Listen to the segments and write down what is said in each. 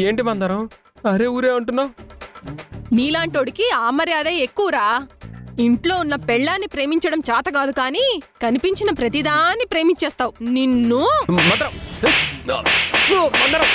ఏంటి మందారం అరే ఊరే అంటున్నావు? నీలాంటోడికి ఆ మర్యాదే ఎక్కువరా. ఇంట్లో ఉన్న పెళ్ళాన్ని ప్రేమించడం చేత కాదు కానీ కనిపించిన ప్రతిదాన్ని ప్రేమించేస్తావు. నిన్ను మందారం మందారం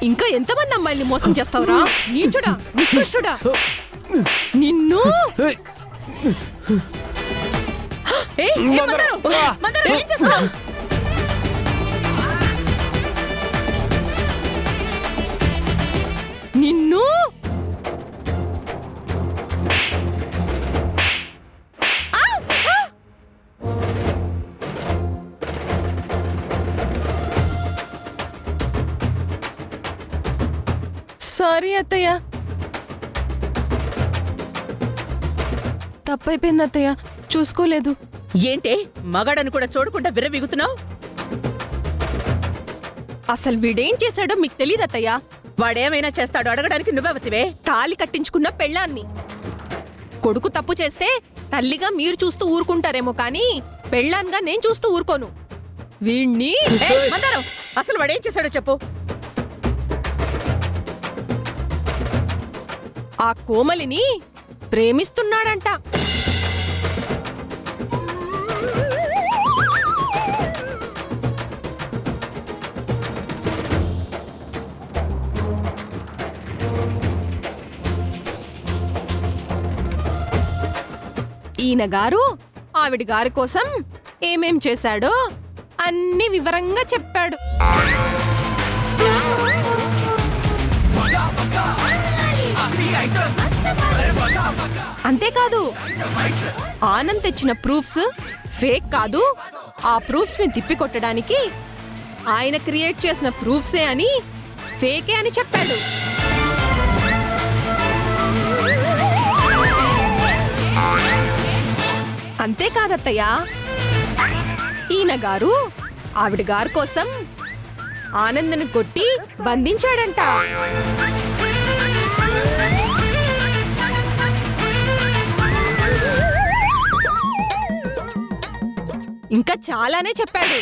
ఇంకా ఎంతమంది అమ్మాయిల్ని మోసం చేస్తావురా? నీచుడా, నికృష్టుడా, నిన్ను నిన్ను సారీ అత్తయ్య, తప్పైపోయింది అత్తయ్య, చూసుకోలేదు. ఏంటే మగాడని కూడా చూడకుండా విర్రవీగుతున్నావు? అసలు వీడేం చేశాడో మీకు తెలియదు అత్తయ్య. వాడేమైనా చేస్తాడో అడగడానికి నువ్వెవతివే? తాళి కట్టించుకున్న పెళ్ళాన్ని. కొడుకు తప్పు చేస్తే తల్లిగా మీరు చూస్తూ ఊరుకుంటారేమో కానీ పెళ్ళాన్గా నేను చూస్తూ ఊరుకోను. వీణ్ణి మందారం, అసలు వాడేం చేశాడో చెప్పు. ఆ కోమలిని ప్రేమిస్తున్నాడంట. ఈయన గారు ఆవిడ గారి కోసం ఏమేం చేశాడో అన్ని వివరంగా చెప్పాడు. అంతేకాదు, ఆనంద్ తెచ్చిన ప్రూఫ్స్ ఫేక్ కాదు, ఆ ప్రూఫ్స్ ని తిప్పికొట్టడానికి ఆయన క్రియేట్ చేసిన ప్రూఫ్సే అని, ఫేకే అని చెప్పాడు. అంతేకాదత్తయ్య, ఈయన గారు ఆవిడ గారి కోసం ఆనంద్ను కొట్టి బంధించాడంట. ఇంకా చాలానే చెప్పాడు.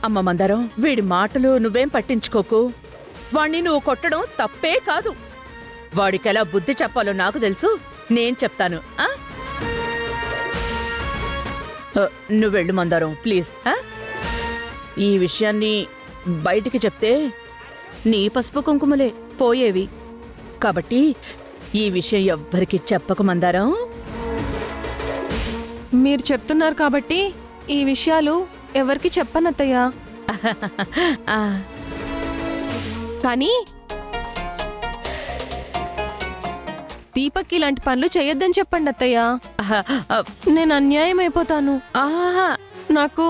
అమ్మ మందారం, వీడి మాటలు నువ్వేం పట్టించుకోకు. వాణ్ణి నువ్వు కొట్టడం తప్పే కాదు. వాడికెలా బుద్ధి చెప్పాలో నాకు తెలుసు, నేను చెప్తాను. నువ్వెళ్ళు మందారం, ప్లీజ్. ఈ విషయాన్ని బయటికి చెప్తే నీ పసుపు కుంకుమలే పోయేవి. కాబట్టి ఈ విషయం ఎవ్వరికి చెప్పకు మందారం. మీరు చెప్తున్నారు కాబట్టి ఈ విషయాలు ఎవరికి చెప్పనత్తయ్యా. కానీ దీపక్ ఇలాంటి పనులు చేయొద్దని చెప్పండి అత్తయ్య. నేను అన్యాయం అయిపోతాను. నాకు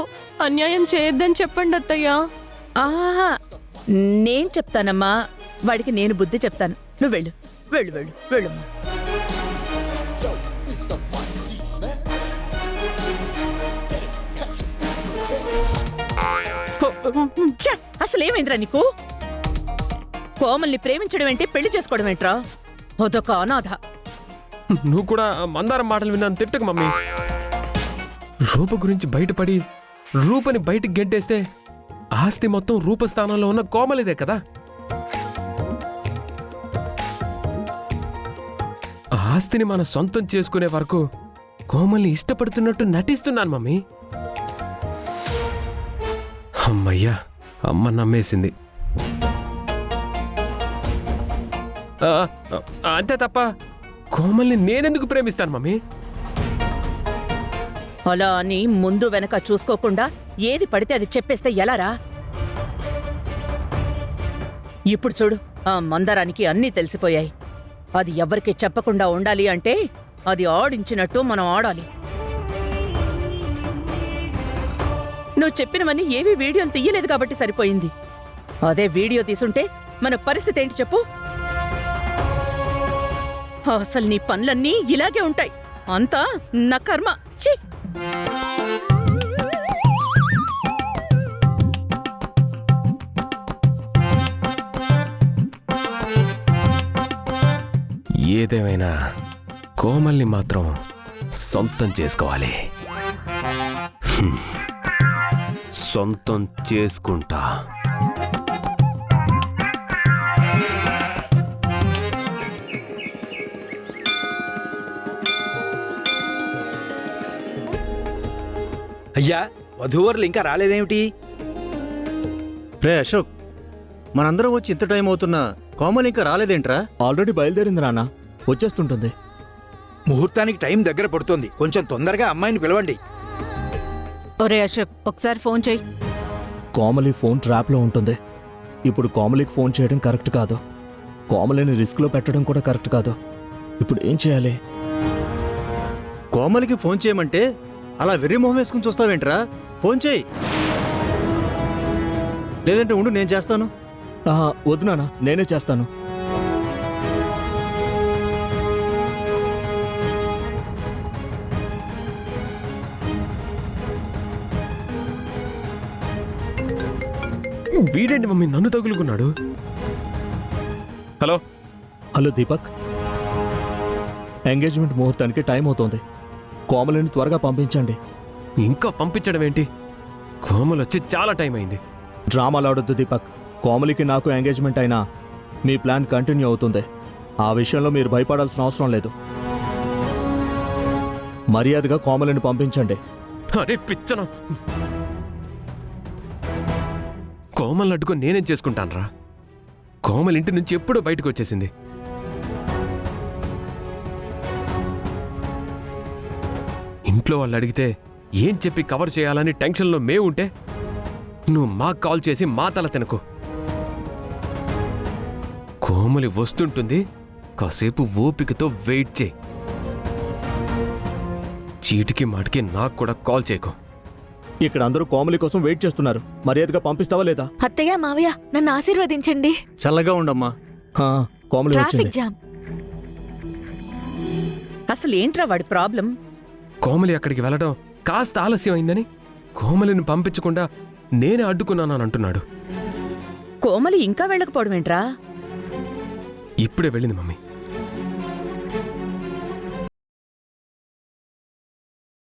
అన్యాయం చేయొద్దని చెప్పండి అత్తయ్య. నేను చెప్తానమ్మా, వాడికి నేను బుద్ధి చెప్తాను. నువ్వు వెళ్ళు, వెళ్ళు, వెళ్ళు, వెళ్ళమ్మా. అసలేమైందిరా నీకు? కోమల్ని ప్రేమించడం ఏంటి, పెళ్లి చేసుకోవడం ఏంట్రా? అదొక అనాథ. నువ్వు కూడా మందారం మాటలు విన్నాను తిట్టకు మమ్మీ. రూప గురించి బయటపడి రూపని బయటికి గెంటేస్తే ఆస్తి మొత్తం రూప స్థానంలో ఉన్న కోమలిదే కదా. ఆస్తిని మన సొంతం చేసుకునే వరకు కోమల్ని ఇష్టపడుతున్నట్టు నటిస్తున్నాను మమ్మీ. అమ్మయ్యా, అమ్మ నమ్మేసింది. ఆ, ఆ, అంతే తప్ప కోమల్ని నేనెందుకు ప్రేమిస్తాను మమ్మీ? అలా అని ముందు వెనక చూసుకోకుండా ఏది పడితే అది చెప్పేస్తే ఎలారా? ఇప్పుడు చూడు, ఆ మందారానికి అన్నీ తెలిసిపోయాయి. అది ఎవ్వరికీ చెప్పకుండా ఉండాలి అంటే అది ఆడించినట్టు మనం ఆడాలి. నువ్వు చెప్పినవన్నీ ఏవీ వీడియోలు తీయలేదు కాబట్టి సరిపోయింది. అదే వీడియో తీసుంటే మన పరిస్థితి ఏంటి చెప్పు? అసలు నీ పనులన్నీ ఇలాగే ఉంటాయి. అంతా నా కర్మ. ఛీ! ఏదేమైనా కోమల్ని మాత్రం సొంతం చేసుకోవాలి. సొంతం చేసుకుంటా. అయ్యా, వధూవరులు ఇంకా రాలేదేమిటి? రే అశోక్, మనందరం వచ్చి ఇంత టైం అవుతున్నా కోమల్ ఇంకా రాలేదేంట్రా? ఆల్రెడీ బయలుదేరింది నాన్న, వచ్చేస్తుంటుంది. ముహూర్తానికి టైం దగ్గర పడుతోంది. కొంచెం తొందరగా అమ్మాయిని పిలవండి. ఒరే అశోక్, ఒకసారి ఫోన్ చెయ్యి. కోమలి ఫోన్ ట్రాప్లో ఉంటుంది. ఇప్పుడు కోమలికి ఫోన్ చేయడం కరెక్ట్ కాదు. కోమలిని రిస్క్లో పెట్టడం కూడా కరెక్ట్ కాదు. ఇప్పుడు ఏం చేయాలి? కోమలికి ఫోన్ చేయమంటే అలా వెర్రి మొహం వేసుకుని చూస్తావేంట్రా? ఫోన్ చేయి. లేదంటే ఉండు, నేను చేస్తాను. వద్దు నాన్న, నేనే చేస్తాను. వీడేంటి మమ్మీ నన్ను తగులుకున్నాడు? హలో హలో దీపక్, ఎంగేజ్మెంట్ ముహూర్తానికి టైం అవుతోంది. కోమలిని త్వరగా పంపించండి. ఇంకా పంపించడం ఏంటి? కోమల్ వచ్చి చాలా టైం అయింది. డ్రామాలాడొద్దు దీపక్. కోమలికి నాకు ఎంగేజ్మెంట్ అయినా మీ ప్లాన్ కంటిన్యూ అవుతుంది. ఆ విషయంలో మీరు భయపడాల్సిన అవసరం లేదు. మర్యాదగా కోమలిని పంపించండి. అరే పిచ్చను, కోమల్ని అడ్డుకొని నేనేం చేసుకుంటానురా? కోమల్ ఇంటి నుంచి ఎప్పుడో బయటకు వచ్చేసింది. ఇంట్లో వాళ్ళు అడిగితే ఏం చెప్పి కవర్ చేయాలని టెన్షన్లో ఉంటే నువ్వు మాకు కాల్ చేసి మా తల తినకు. కోమలి వస్తుంటుంది, కాసేపు ఓపికతో వెయిట్ చేయి. చీటికి మాటికి నాకు కూడా కాల్ చేయకు. ఇక్కడ అందరూ కోమలి కోసం వెయిట్ చేస్తున్నారు. మర్యాదగా పంపిస్తావా లేదా? అత్తయ్య మావయ్య నన్ను ఆశీర్వదించండి. చల్లగా ఉండమ్మా. కోమలి వచ్చింది. Traffic jam. అసలు ఏంట్రా వాడి ప్రాబ్లం? కోమలి అక్కడికి వెళ్ళడం కాస్త ఆలస్యం అయిందని కోమలిని పంపించకుండా నేనే అడ్డుకున్నానని అంటున్నాడు. కోమలి ఇంకా వెళ్ళకపోవడం ఏంట్రా? ఇప్పుడే వెళ్ళింది మమ్మీ.